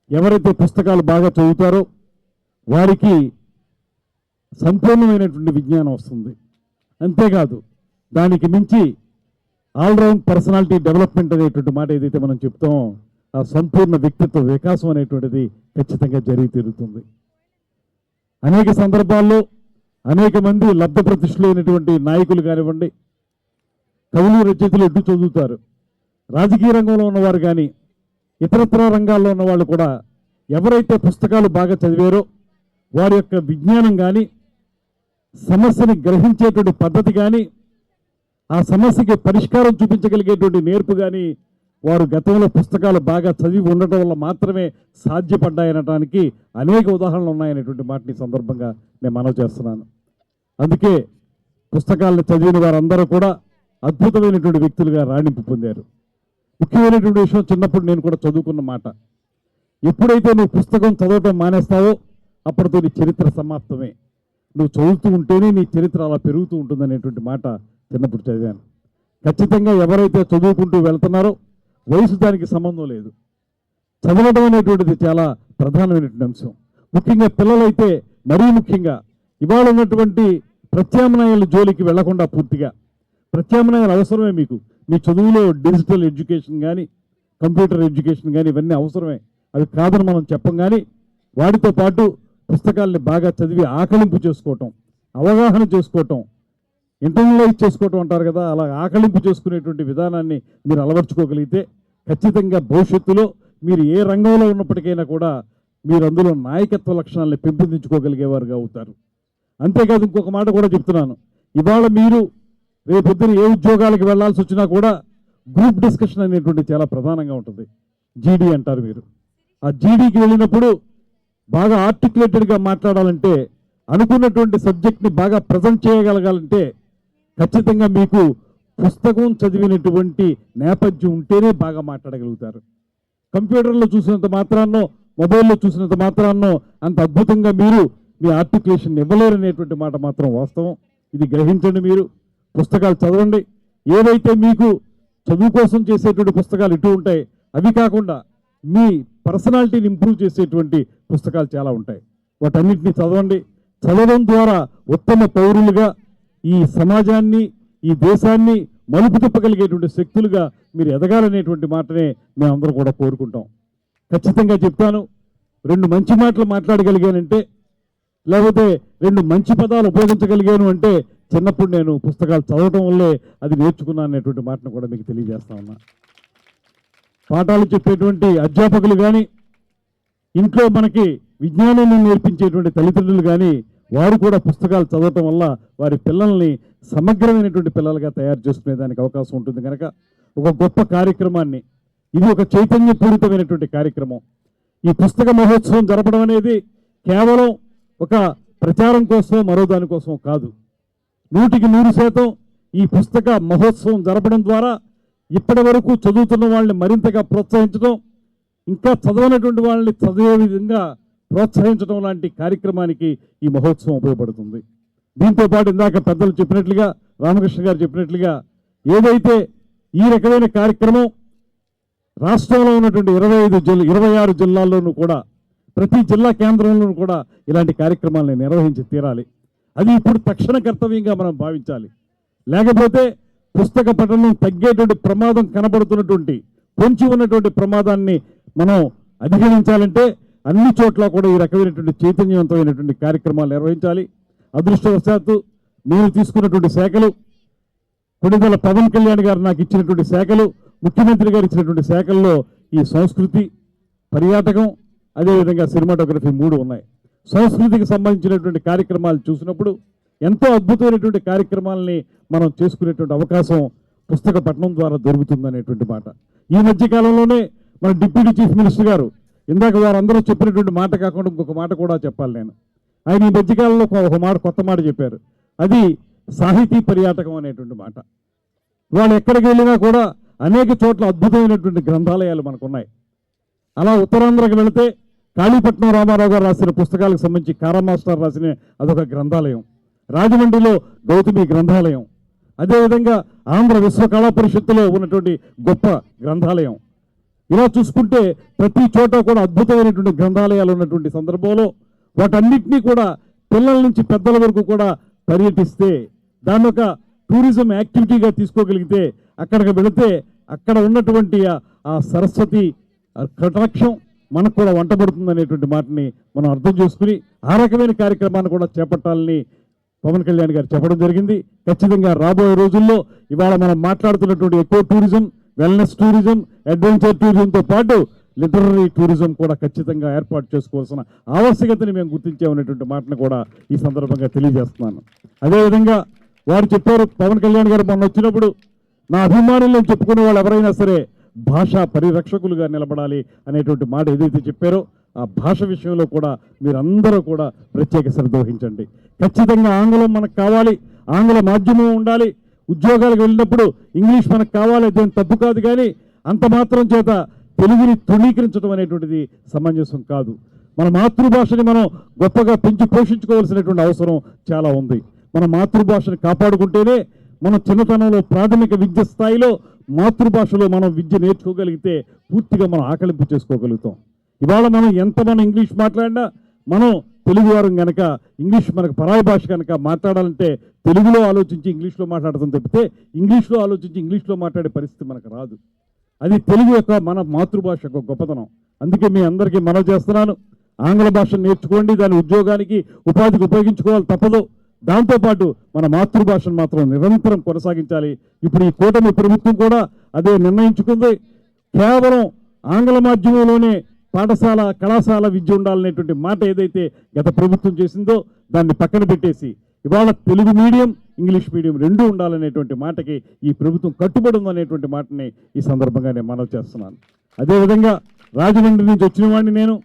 ఎవరైతే పుస్తకాలు బాగా చదువుతారో వారికి సంపూర్ణమైనటువంటి విజ్ఞానం వస్తుంది. అంతేకాదు, దానికి మించి ఆల్రౌండ్ పర్సనాలిటీ డెవలప్మెంట్ అనేటువంటి మాట ఏదైతే మనం చెప్తామో, ఆ సంపూర్ణ వ్యక్తిత్వ వికాసం అనేటువంటిది ఖచ్చితంగా జరిగి తీరుతుంది. అనేక సందర్భాల్లో అనేక మంది లబ్ధ ప్రతిష్ఠులైనటువంటి నాయకులు కానివ్వండి, కవులు, రచయితలు ఎటు చదువుతారు. రాజకీయ రంగంలో ఉన్నవారు కానీ, ఇతరత్ర రంగాల్లో ఉన్నవాళ్ళు కూడా ఎవరైతే పుస్తకాలు బాగా చదివారో వారి యొక్క విజ్ఞానం కానీ, సమస్యని గ్రహించేటువంటి పద్ధతి కానీ, ఆ సమస్యకి పరిష్కారం చూపించగలిగేటువంటి నేర్పు కానీ వారు గతంలో పుస్తకాలు బాగా చదివి ఉండటం వల్ల మాత్రమే సాధ్యపడ్డాయనటానికి అనేక ఉదాహరణలు ఉన్నాయనేటువంటి మాటని సందర్భంగా నేను మనవి చేస్తున్నాను. అందుకే పుస్తకాలను చదివిన వారందరూ కూడా అద్భుతమైనటువంటి వ్యక్తులుగా రాణింపు పొందారు. ముఖ్యమైనటువంటి విషయం, చిన్నప్పుడు నేను కూడా చదువుకున్న మాట, ఎప్పుడైతే నువ్వు పుస్తకం చదవటం మానేస్తావో అప్పటితో నీ చరిత్ర సమాప్తమే. నువ్వు చదువుతూ ఉంటేనే నీ చరిత్ర అలా పెరుగుతూ ఉంటుందనేటువంటి మాట చిన్నప్పుడు చదివాను. ఖచ్చితంగా ఎవరైతే చదువుకుంటూ వెళ్తున్నారో వయసు దానికి సంబంధం లేదు. చదవడం అనేటువంటిది చాలా ప్రధానమైనటువంటి అంశం. ముఖ్యంగా పిల్లలైతే మరీ ముఖ్యంగా ఇవాళ ఉన్నటువంటి ప్రత్యామ్నాయాల జోలికి వెళ్లకుండా పూర్తిగా ప్రత్యామ్నాయాలు అవసరమే. మీకు మీ చదువులో డిజిటల్ ఎడ్యుకేషన్ కానీ కంప్యూటర్ ఎడ్యుకేషన్ కానీ ఇవన్నీ అవసరమే, అవి కాదని మనం చెప్పం. కానీ వాటితో పాటు పుస్తకాలని బాగా చదివి ఆకలింపు చేసుకోవటం, అవగాహన చేసుకోవటం, ఇంటర్నలైజ్ చేసుకోవటం అంటారు కదా, అలా ఆకలింపు చేసుకునేటువంటి విధానాన్ని మీరు అలవర్చుకోగలిగితే ఖచ్చితంగా భవిష్యత్తులో మీరు ఏ రంగంలో ఉన్నప్పటికైనా కూడా మీరు అందులో నాయకత్వ లక్షణాలను పెంపొందించుకోగలిగేవారుగా అవుతారు. అంతేకాదు ఇంకొక మాట కూడా చెప్తున్నాను, ఇవాళ మీరు రేపొద్దున ఏ ఉద్యోగాలకు వెళ్లాల్సి వచ్చినా కూడా గ్రూప్ డిస్కషన్ అనేటువంటి చాలా ప్రధానంగా ఉంటుంది. జీడీ అంటారు మీరు. ఆ జీడీకి వెళ్ళినప్పుడు బాగా ఆర్టికులేటెడ్గా మాట్లాడాలంటే, అనుకున్నటువంటి సబ్జెక్ట్ని బాగా ప్రజెంట్ చేయగలగాలంటే ఖచ్చితంగా మీకు పుస్తకం చదివినటువంటి నేపథ్యం ఉంటేనే బాగా మాట్లాడగలుగుతారు. కంప్యూటర్లో చూసినంత మాత్రాన్నో మొబైల్లో చూసినంత మాత్రాన్నో అంత అద్భుతంగా మీరు మీ ఆర్టికులేషన్ ఇవ్వలేరు అనేటువంటి మాట మాత్రం వాస్తవం. ఇది గ్రహించండి. మీరు పుస్తకాలు చదవండి. ఏవైతే మీకు చదువు కోసం చేసేటువంటి పుస్తకాలు ఇటు ఉంటాయి, అవి కాకుండా మీ పర్సనాలిటీని ఇంప్రూవ్ చేసేటువంటి పుస్తకాలు చాలా ఉంటాయి. వాటన్నిటిని చదవండి. చదవడం ద్వారా ఉత్తమ పౌరులుగా ఈ సమాజాన్ని, ఈ దేశాన్ని మలుపు తిప్పగలిగేటువంటి శక్తులుగా మీరు ఎదగాలనేటువంటి మాటనే మేమందరం కూడా కోరుకుంటాం. ఖచ్చితంగా చెప్తాను, 2 మంచి మాటలు మాట్లాడగలిగానంటే, లేకపోతే 2 మంచి పదాలు ఉపయోగించగలిగాను అంటే చిన్నప్పుడు నేను పుస్తకాలు చదవటం వల్లే అది నేర్చుకున్నాను అనేటువంటి మాటను కూడా మీకు తెలియజేస్తా ఉన్నా. పాఠాలు చెప్పేటువంటి అధ్యాపకులు కానీ, ఇంట్లో మనకి విజ్ఞానాన్ని నేర్పించేటువంటి తల్లిదండ్రులు కానీ, వారు కూడా పుస్తకాలు చదవటం వల్ల వారి పిల్లల్ని సమగ్రమైనటువంటి పిల్లలుగా తయారు చేసుకునేదానికి అవకాశం ఉంటుంది. కనుక ఒక గొప్ప కార్యక్రమాన్ని, ఇది ఒక చైతన్యపూరితమైనటువంటి కార్యక్రమం. ఈ పుస్తక మహోత్సవం జరపడం అనేది కేవలం ఒక ప్రచారం కోసం మరో దానికోసం కాదు. 100% ఈ పుస్తక మహోత్సవం జరపడం ద్వారా ఇప్పటి వరకు చదువుతున్న వాళ్ళని మరింతగా ప్రోత్సహించడం, ఇంకా చదవనటువంటి వాళ్ళని చదివే విధంగా ప్రోత్సహించడం లాంటి కార్యక్రమానికి ఈ మహోత్సవం ఉపయోగపడుతుంది. దీంతో పాటు ఇందాక పెద్దలు చెప్పినట్లుగా, రామకృష్ణ గారు చెప్పినట్లుగా, ఏదైతే ఈ రకమైన కార్యక్రమం రాష్ట్రంలో ఉన్నటువంటి 26 జిల్లాల్లోనూ కూడా, ప్రతి జిల్లా కేంద్రంలోనూ కూడా ఇలాంటి కార్యక్రమాలను నిర్వహించి తీరాలి. అది ఇప్పుడు తక్షణ కర్తవ్యంగా మనం భావించాలి. లేకపోతే పుస్తక పఠనం తగ్గేటువంటి ప్రమాదం కనబడుతున్నటువంటి, పొంచి ఉన్నటువంటి ప్రమాదాన్ని మనం అధిగమించాలంటే అన్ని చోట్ల కూడా ఈ రకమైనటువంటి చైతన్యవంతమైనటువంటి కార్యక్రమాలు నిర్వహించాలి. అదృష్టవశాత్తు నేను తీసుకున్నటువంటి శాఖలు, కొణిదెల పవన్ కళ్యాణ్ గారు నాకు ఇచ్చినటువంటి శాఖలు, ముఖ్యమంత్రి గారు ఇచ్చినటువంటి శాఖల్లో ఈ సంస్కృతి, పర్యాటకం, అదేవిధంగా సినిమాటోగ్రఫీ 3 ఉన్నాయి. సంస్కృతికి సంబంధించినటువంటి కార్యక్రమాలు చూసినప్పుడు ఎంతో అద్భుతమైనటువంటి కార్యక్రమాలని మనం చేసుకునేటువంటి అవకాశం పుస్తక పఠనం ద్వారా దొరుకుతుందనేటువంటి మాట. ఈ మధ్య కాలంలోనే మన డిప్యూటీ చీఫ్ మినిస్టర్ గారు, ఇందాక వారందరూ చెప్పినటువంటి మాట కాకుండా ఇంకొక మాట కూడా చెప్పాలి నేను. ఆయన ఈ మధ్యకాలంలో ఒక మాట, కొత్త మాట చెప్పారు. అది సాహితీ పర్యాటకం అనేటువంటి మాట. వాళ్ళు ఎక్కడికి వెళ్ళినా కూడా అనేక చోట్ల అద్భుతమైనటువంటి గ్రంథాలయాలు మనకున్నాయి. అలా ఉత్తరాంధ్రకు వెళితే కాళీపట్నం రామారావు గారు రాసిన పుస్తకాలకు సంబంధించి కారా మాస్టర్ రాసిన అదొక గ్రంథాలయం. రాజమండ్రిలో గౌతమి గ్రంథాలయం. అదేవిధంగా ఆంధ్ర విశ్వ కళా పరిషత్తులో ఉన్నటువంటి గొప్ప గ్రంథాలయం. ఇలా చూసుకుంటే ప్రతి చోట కూడా అద్భుతమైనటువంటి గ్రంథాలయాలు ఉన్నటువంటి సందర్భంలో వాటన్నిటినీ కూడా పిల్లల నుంచి పెద్దల వరకు కూడా పర్యటిస్తే, దాన్ని ఒక టూరిజం యాక్టివిటీగా తీసుకోగలిగితే, అక్కడికి వెళితే అక్కడ ఉన్నటువంటి ఆ సరస్వతి కటాక్షం మనకు కూడా వంటబడుతుంది అనేటువంటి మాటని మనం అర్థం చేసుకుని ఆ రకమైన కార్యక్రమాన్ని కూడా చేపట్టాలని పవన్ కళ్యాణ్ గారు చెప్పడం జరిగింది. ఖచ్చితంగా రాబోయే రోజుల్లో ఇవాళ మనం మాట్లాడుతున్నటువంటి eco tourism, wellness tourism, adventure టూరిజంతో పాటు లిటరరీ టూరిజం కూడా ఖచ్చితంగా ఏర్పాటు చేసుకోవాల్సిన ఆవశ్యకతని మేము గుర్తించామనేటువంటి మాటను కూడా ఈ సందర్భంగా తెలియజేస్తున్నాను. అదేవిధంగా వారు చెప్పారు, పవన్ కళ్యాణ్ గారు మొన్న వచ్చినప్పుడు, నా అభిమానులను చెప్పుకునే వాళ్ళు ఎవరైనా సరే భాషా పరిరక్షకులుగా నిలబడాలి అనేటువంటి మాట ఏదైతే చెప్పారో, ఆ భాష విషయంలో కూడా మీరందరూ కూడా ప్రత్యేక శ్రద్ధ వహించండి. ఖచ్చితంగా ఆంగ్లం మనకు కావాలి, ఆంగ్ల మాధ్యమం ఉండాలి. ఉద్యోగాలకు వెళ్ళినప్పుడు ఇంగ్లీష్ మనకు కావాలి, అదేం తప్పు కాదు. కానీ అంత మాత్రం చేత తెలుగుని తృణీకరించడం అనేటువంటిది సమంజసం కాదు. మన మాతృభాషని మనం గొప్పగా పెంచి పోషించుకోవాల్సినటువంటి అవసరం చాలా ఉంది. మన మాతృభాషని కాపాడుకుంటేనే మనం చిన్నతనంలో ప్రాథమిక విద్య స్థాయిలో మాతృభాషలో మనం విద్య నేర్చుకోగలిగితే పూర్తిగా మనం ఆకలింపు చేసుకోగలుగుతాం. ఇవాళ మనం మనం ఇంగ్లీష్ మాట్లాడినా మనం తెలుగువారం కనుక ఇంగ్లీష్ మనకు పరాయి భాష కనుక మాట్లాడాలంటే తెలుగులో ఆలోచించి ఇంగ్లీష్లో మాట్లాడటం తప్పితే ఇంగ్లీష్లో ఆలోచించి ఇంగ్లీష్లో మాట్లాడే పరిస్థితి మనకు రాదు. అది తెలుగు యొక్క మన మాతృభాష యొక్క గొప్పతనం. అందుకే మీ అందరికీ మనవి చేస్తున్నాను, ఆంగ్ల భాష నేర్చుకోండి, దాని ఉద్యోగానికి ఉపాధికి ఉపయోగించుకోవాలి తప్పదు. దాంతోపాటు మన మాతృభాషను మాత్రం నిరంతరం కొనసాగించాలి. ఇప్పుడు ఈ కూటమి ప్రభుత్వం కూడా అదే నిర్ణయించుకుంది. కేవలం ఆంగ్ల మాధ్యమంలోనే పాఠశాల కళాశాల విద్య ఉండాలనేటువంటి మాట ఏదైతే గత ప్రభుత్వం చేసిందో దాన్ని పక్కన పెట్టేసి ఇవాళ తెలుగు మీడియం ఇంగ్లీష్ మీడియం రెండూ ఉండాలనేటువంటి మాటకి ఈ ప్రభుత్వం కట్టుబడి ఉందనేటువంటి మాటని ఈ సందర్భంగా నేను మనవి చేస్తున్నాను. అదేవిధంగా రాజమండ్రి నుంచి వచ్చిన వాడిని, నేను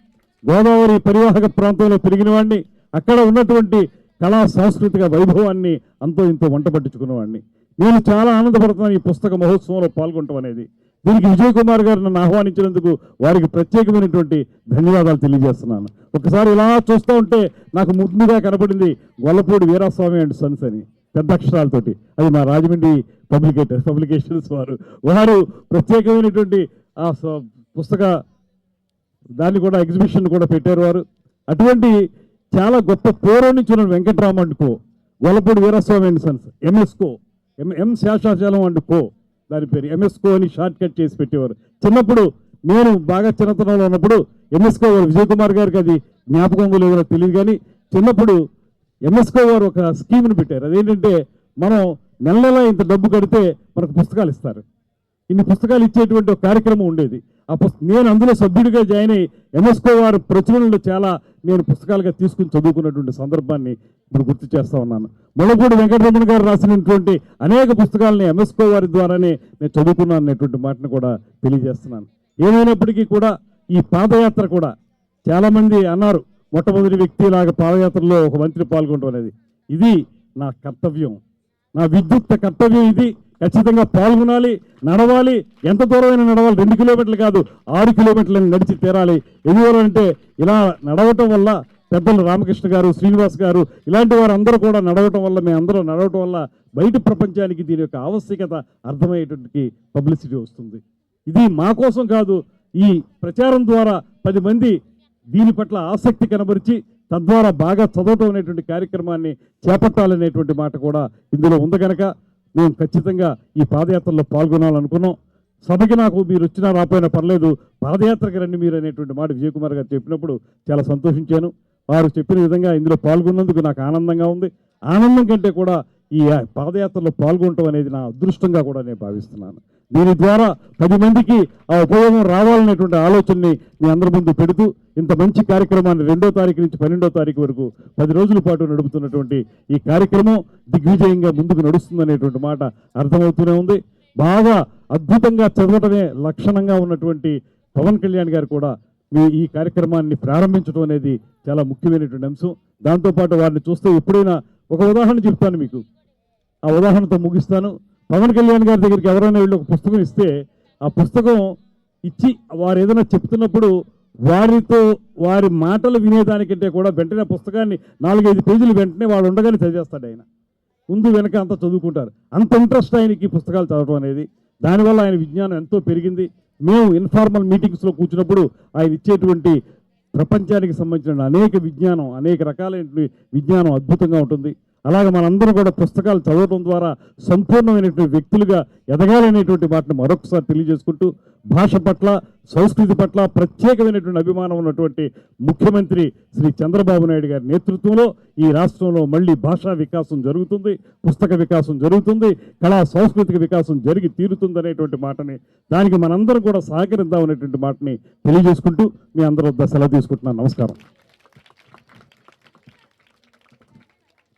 గోదావరి పరివాహక ప్రాంతంలో పెరిగిన వాడిని, అక్కడ ఉన్నటువంటి కళా సాంస్కృతిక వైభవాన్ని అంతో ఇంతో వంట పట్టించుకున్నవాడిని. నేను చాలా ఆనందపడుతున్నాను ఈ పుస్తక మహోత్సవంలో పాల్గొనడం అనేది. దీనికి విజయ్ కుమార్ గారు నన్ను ఆహ్వానించినందుకు వారికి ప్రత్యేకమైనటువంటి ధన్యవాదాలు తెలియజేస్తున్నాను. ఒకసారి ఇలా చూస్తూ ఉంటే నాకు ముందుగా కనపడింది గొల్లపూడి వీరాస్వామి అండ్ సన్స్ అని పెద్ద అక్షరాలతోటి. అది మా రాజమండ్రి పబ్లికేషన్స్ వారు ప్రత్యేకమైనటువంటి ఆ పుస్తక దాన్ని కూడా ఎగ్జిబిషన్ కూడా పెట్టారు వారు. అటువంటి చాలా గొప్ప పూర్వం నుంచి ఉన్న Venkatarama and co, Gollapudi Veeraswamy and sons, MSCO, M Seshachalam and co, దాని పేరు ఎంఎస్కో అని షార్ట్ కట్ చేసి పెట్టేవారు. చిన్నప్పుడు నేను బాగా చిన్నతనంలో ఉన్నప్పుడు ఎంఎస్కో వారు, విజయ్ కుమార్ గారికి అది జ్ఞాపకం లేదో తెలియదు కానీ చిన్నప్పుడు ఎంఎస్కో వారు ఒక స్కీమ్ని పెట్టారు. అదేంటంటే మనం నెల నెల ఇంత డబ్బు కడితే మనకు పుస్తకాలు ఇస్తారు. ఇన్ని పుస్తకాలు ఇచ్చేటువంటి ఒక కార్యక్రమం ఉండేది. నేను అందులో సభ్యుడిగా జాయిన్ అయ్యి ఎంఎస్కో వారి ప్రచురణలు చాలా నేను పుస్తకాలుగా తీసుకుని చదువుకున్నటువంటి సందర్భాన్ని ఇప్పుడు గుర్తు చేస్తా ఉన్నాను. ముళ్ళపూడి వెంకటరమణ గారు రాసినటువంటి అనేక పుస్తకాలని ఎంఎస్కో వారి ద్వారానే నేను చదువుకున్నాను అనేటువంటి మాటను కూడా తెలియజేస్తున్నాను. ఏమైనప్పటికీ కూడా ఈ పాదయాత్ర కూడా చాలామంది అన్నారు, మొట్టమొదటి వ్యక్తిలాగా పాదయాత్రలో ఒక మంత్రి పాల్గొనడం అనేది. ఇది నా కర్తవ్యం, నా విద్యుక్త కర్తవ్యం. ఇది ఖచ్చితంగా పాల్గొనాలి, నడవాలి. ఎంత దూరమైనా నడవాలి, 2 కిలోమీటర్లు కాదు 6 కిలోమీటర్లను నడిచి తీరాలి. ఎందువల్లంటే ఇలా నడవటం వల్ల పెద్దలు రామకృష్ణ గారు, శ్రీనివాస్ గారు ఇలాంటి వారు అందరూ కూడా నడవటం వల్ల, మేమందరూ నడవటం వల్ల బయట ప్రపంచానికి దీని యొక్క ఆవశ్యకత అర్థమయ్యేటువంటి పబ్లిసిటీ వస్తుంది. ఇది మా కోసం కాదు, ఈ ప్రచారం ద్వారా 10 మంది దీని పట్ల ఆసక్తి కనబరిచి తద్వారా బాగా చదవటం అనేటువంటి కార్యక్రమాన్ని చేపట్టాలనేటువంటి మాట కూడా ఇందులో ఉంది. కనుక మేము ఖచ్చితంగా ఈ పాదయాత్రలో పాల్గొనాలనుకున్నాం. సభకి నాకు మీరు వచ్చినా రాపోయినా పర్లేదు, పాదయాత్రకి రండి మీరు అనేటువంటి మాట విజయ్ కుమార్ గారు చెప్పినప్పుడు చాలా సంతోషించాను. వారు చెప్పిన విధంగా ఇందులో పాల్గొన్నందుకు నాకు ఆనందంగా ఉంది. ఆనందం కంటే కూడా ఈ పాదయాత్రలో పాల్గొనడం అనేది నా అదృష్టంగా కూడా నేను భావిస్తున్నాను. దీని ద్వారా 10 మందికి ఆ ఉపయోగం రావాలనేటువంటి ఆలోచనని మీ అందరి ముందు పెడుతూ ఇంత మంచి కార్యక్రమాన్ని 2వ తారీఖు నుంచి 12వ తారీఖు వరకు 10 రోజుల పాటు నడుపుతున్నటువంటి ఈ కార్యక్రమం దిగ్విజయంగా ముందుకు నడుస్తుందనేటువంటి మాట అర్థమవుతూనే ఉంది. బాగా అద్భుతంగా చదవటమే లక్షణంగా ఉన్నటువంటి పవన్ కళ్యాణ్ గారు కూడా ఈ కార్యక్రమాన్ని ప్రారంభించడం అనేది చాలా ముఖ్యమైనటువంటి అంశం. దాంతోపాటు వారిని చూస్తే ఎప్పుడైనా ఒక ఉదాహరణ చెప్తాను మీకు, ఆ ఉదాహరణతో ముగిస్తాను. పవన్ కళ్యాణ్ గారి దగ్గరికి ఎవరైనా వీళ్ళు ఒక పుస్తకం ఇస్తే ఆ పుస్తకం ఇచ్చి వారు ఏదైనా చెప్తున్నప్పుడు వారి మాటలు వినేదానికంటే కూడా వెంటనే పుస్తకాన్ని 4-5 పేజీలు వెంటనే వాడు ఉండగానే చదివేస్తాడు. ఆయన ముందు వెనక అంతా చదువుకుంటారు. అంత ఇంట్రెస్ట్ ఆయనకి పుస్తకాలు చదవడం అనేది. దానివల్ల ఆయన విజ్ఞానం ఎంతో పెరిగింది. మేము ఇన్ఫార్మల్ మీటింగ్స్లో కూర్చున్నప్పుడు ఆయన ఇచ్చేటువంటి ప్రపంచానికి సంబంధించిన అనేక విజ్ఞానం, అనేక రకాలైన విజ్ఞానం అద్భుతంగా ఉంటుంది. అలాగే మనందరం కూడా పుస్తకాలు చదవడం ద్వారా సంపూర్ణమైనటువంటి వ్యక్తులుగా ఎదగాలనేటువంటి వాటిని మరొకసారి తెలియజేసుకుంటూ, భాష పట్ల సంస్కృతి పట్ల ప్రత్యేకమైనటువంటి అభిమానం ఉన్నటువంటి ముఖ్యమంత్రి శ్రీ చంద్రబాబు నాయుడు గారి నేతృత్వంలో ఈ రాష్ట్రంలో మళ్ళీ భాషా వికాసం జరుగుతుంది, పుస్తక వికాసం జరుగుతుంది, కళా సాంస్కృతిక వికాసం జరిగి తీరుతుంది అనేటువంటి మాటని, దానికి మనందరం కూడా సహకరిద్దాం అనేటువంటి మాటని తెలియజేసుకుంటూ మీ అందరూ వద్ద సెలవు తీసుకుంటున్నాను. నమస్కారం.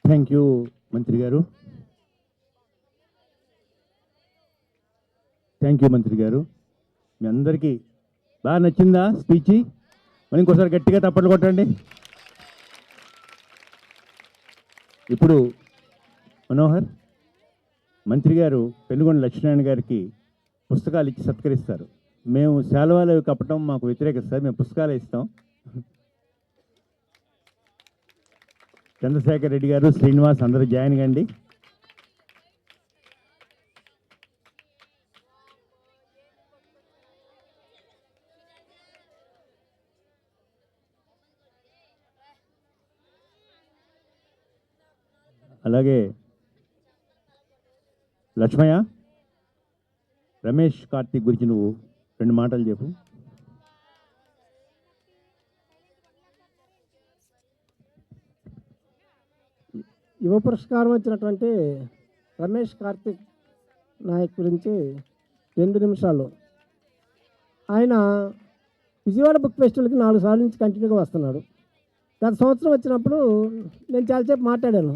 థ్యాంక్ యూ మంత్రి గారు. థ్యాంక్ యూ మంత్రి గారు. మీ అందరికీ బాగా నచ్చిందా స్పీచ్? మరి ఇంకోసారి గట్టిగా తప్పట్లు కొట్టండి. ఇప్పుడు మనోహర్ మంత్రి గారు పెనుగొండ లక్ష్మీనారాయణ గారికి పుస్తకాలు ఇచ్చి సత్కరిస్తారు. మేము శాలువాలు కప్పటం మాకు వ్యతిరేకత సార్, మేము పుస్తకాలు ఇస్తాం. చంద్రశేఖర్ రెడ్డి గారు, శ్రీనివాస్ అందరూ జాయిన్ కండి. అలాగే లక్ష్మయ్య, రమేష్ కార్తీక్ గురించి నువ్వు 2 మాటలు చెప్పు. యువ పురస్కారం వచ్చినటువంటి రమేష్ కార్తిక్ నాయక్ గురించి 2 నిమిషాలు. ఆయన విజయవాడ బుక్ ఫెస్టివల్కి 4 సార్లు నుంచి కంటిన్యూగా వస్తున్నాడు. గత సంవత్సరం వచ్చినప్పుడు నేను చాలాసేపు మాట్లాడాను.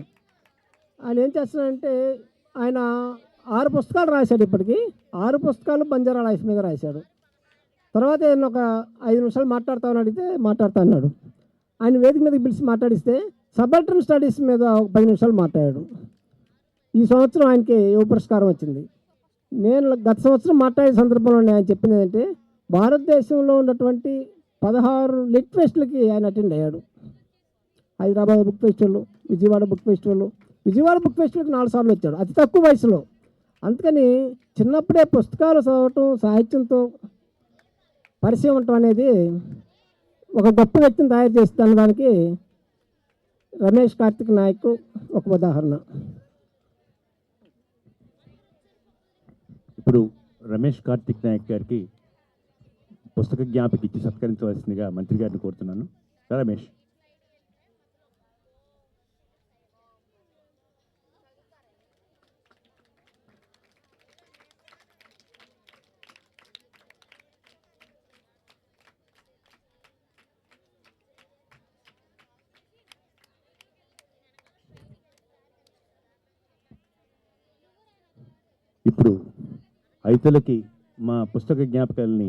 ఆయన ఏం చేస్తున్నాడంటే ఆయన 6 పుస్తకాలు రాశాడు. ఇప్పటికీ 6 పుస్తకాలు బంజారా లైఫ్ మీద రాశాడు. తర్వాత నేను ఒక 5 నిమిషాలు మాట్లాడతామని అడిగితే మాట్లాడుతా అన్నాడు. ఆయన వేదిక మీదకి పిలిచి మాట్లాడిస్తే సబల్టర్న్ స్టడీస్ మీద ఒక 10 నిమిషాలు మాట్లాడాడు. ఈ సంవత్సరం ఆయనకి యువ పురస్కారం వచ్చింది. నేను గత సంవత్సరం మాట్లాడే సందర్భంలో ఆయన చెప్పింది ఏంటంటే భారతదేశంలో ఉన్నటువంటి 16 లిట్ ఫెస్ట్లకి ఆయన అటెండ్ అయ్యాడు. Hyderabad book festival, Vijayawada book festival. Vijayawada book ఫెస్టివల్కి 4 సార్లు వచ్చాడు, అతి తక్కువ వయసులో. అందుకని చిన్నప్పుడే పుస్తకాలు చదవటం, సాహిత్యంతో పరిచయం ఉండటం అనేది ఒక గొప్ప వ్యక్తిని తయారు చేస్తున్న దానికి రమేష్ కార్తిక్ నాయక్ ఒక ఉదాహరణ. ఇప్పుడు రమేష్ కార్తిక్ నాయక్ గారికి పుస్తక జ్ఞాపకి ఇచ్చి సత్కరించవలసిందిగా మంత్రి గారిని కోరుతున్నాను. రమేష్. ఇప్పుడు రైతులకి మా పుస్తక జ్ఞాపకాలని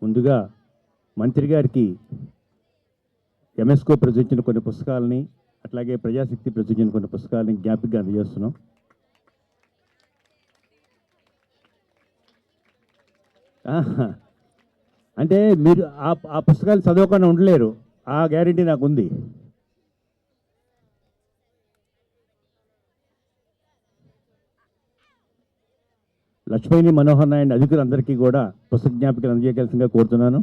ముందుగా మంత్రి గారికి ఎంఎస్కో ప్రచురించిన కొన్ని పుస్తకాలని, అట్లాగే ప్రజాశక్తి ప్రచురించిన కొన్ని పుస్తకాలని జ్ఞాపికగా అందజేస్తున్నాం. అంటే మీరు ఆ పుస్తకాలు చదవకుండా ఉండలేరు, ఆ గ్యారెంటీ నాకు ఉంది. లక్ష్మీని మనోహర్ నాయుడు అధికారులందరికీ కూడా పుస్తక జ్ఞాపికలు అందజేయవలసిందిగా కోరుతున్నాను.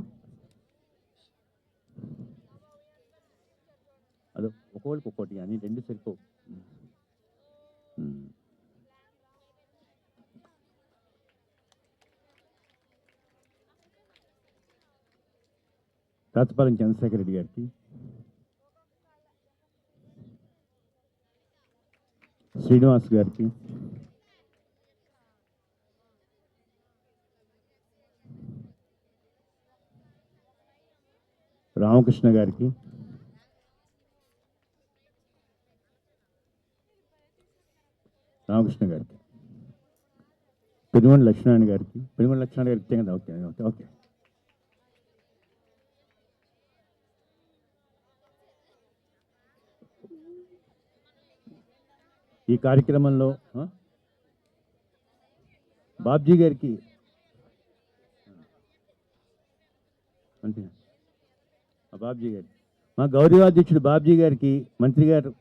అదో ఒక్కొక్కరికి ఒక్కోటి కానీ 2 సరిపో. రాచపాలెం చంద్రశేఖర్ రెడ్డి గారికి, శ్రీనివాస్ గారికి, రామకృష్ణ గారికి, పెనుగొండ లక్ష్మీనారాయణ గారికి, ఓకే ఓకే ఓకే. ఈ కార్యక్రమంలో బాబ్జీ గారికి అంతే, బాబ్జీ గారికి, మా గౌరవాధ్యక్షుడు బాబ్జీ గారికి మంత్రి గారు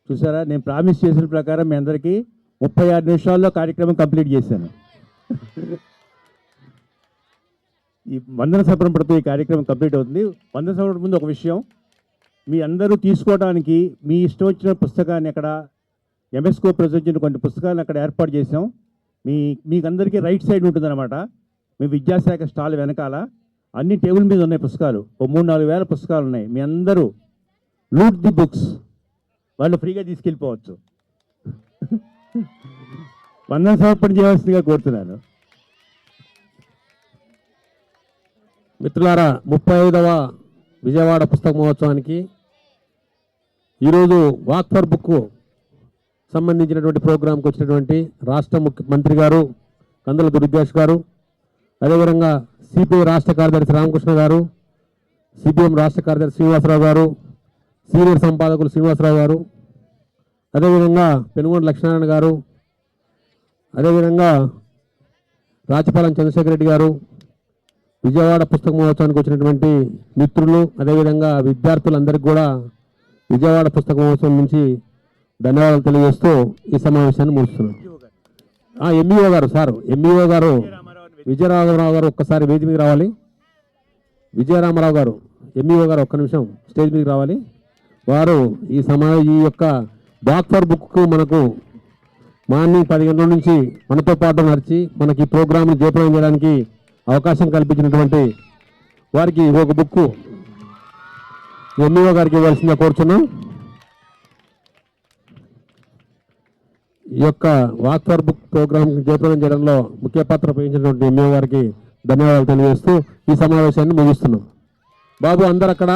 చూసారా, నేను ప్రామిస్ చేసిన ప్రకారం మీ అందరికీ 36 నిమిషాల్లో కార్యక్రమం కంప్లీట్ చేశాను. ఈ వందన సమర్పణతో ఈ కార్యక్రమం కంప్లీట్ అవుతుంది. వందన సమర్పణ ముందు ఒక విషయం, మీ అందరూ తీసుకోవడానికి మీ ఇష్టం వచ్చిన పుస్తకాన్ని అక్కడ ఎంఎస్కో ప్రచురించిన కొన్ని పుస్తకాలను అక్కడ ఏర్పాటు చేసాం. మీకు అందరికీ రైట్ సైడ్ ఉంటుందన్నమాట. మీ విద్యాశాఖ స్టాల్ వెనకాల అన్ని టేబుల్ మీద ఉన్నాయి పుస్తకాలు, ఓ 3-4 వేల పుస్తకాలు ఉన్నాయి. మీ అందరూ లూట్ ది బుక్స్, వాళ్ళు ఫ్రీగా తీసుకెళ్ళిపోవచ్చు. వందన సమర్పణ చేయవలసిందిగా కోరుతున్నాను. మిత్రులారా, 35వ విజయవాడ పుస్తక మహోత్సవానికి ఈరోజు వాక్ ఫర్ బుక్ సంబంధించినటువంటి ప్రోగ్రాంకి వచ్చినటువంటి రాష్ట్ర ముఖ్యమంత్రి గారు కందుల దుర్గేష్ గారు, అదేవిధంగా సిపిఐ రాష్ట్ర కార్యదర్శి రామకృష్ణ గారు, సిపిఎం రాష్ట్ర కార్యదర్శి శ్రీనివాసరావు గారు, సీనియర్ సంపాదకులు శ్రీనివాసరావు గారు, అదేవిధంగా పెనుగొండ లక్ష్మీనారాయణ గారు, అదేవిధంగా రాచపాలెం చంద్రశేఖర్ రెడ్డి గారు, విజయవాడ పుస్తక మహోత్సవానికి వచ్చినటువంటి మిత్రులు, అదేవిధంగా విద్యార్థులందరికీ కూడా విజయవాడ పుస్తక మహోత్సవం నుంచి ధన్యవాదాలు తెలియజేస్తూ ఈ సమావేశాన్ని ముగిస్తున్నాను. ఎంఈఓ గారు సార్, ఎంఈఓ గారు విజయరామరావు గారు ఒక్కసారి వేది మీద రావాలి. విజయరామరావు గారు, ఎంఈఓ గారు ఒక్క నిమిషం స్టేజ్ మీదకి రావాలి. వారు ఈ యొక్క డాక్టర్ బుక్కు మనకు మార్నింగ్ 10 గంటల నుంచి మనతో పాటు నడిచి మనకి ఈ ప్రోగ్రామ్ని జయప్రదం చేయడానికి అవకాశం కల్పించినటువంటి వారికి ఒక బుక్కు ఎంఈఓ గారికి ఇవ్వాల్సిందిగా కోరుచున్నాం. ఈ యొక్క వాక్ఫర్ బుక్ ప్రోగ్రామ్ జయప్రదం చేయడంలో ముఖ్య పాత్ర వహించినటువంటి ఎంఈఓ గారికి ధన్యవాదాలు తెలియజేస్తూ ఈ సమావేశాన్ని ముగిస్తున్నాం. బాబు అందరు అక్కడ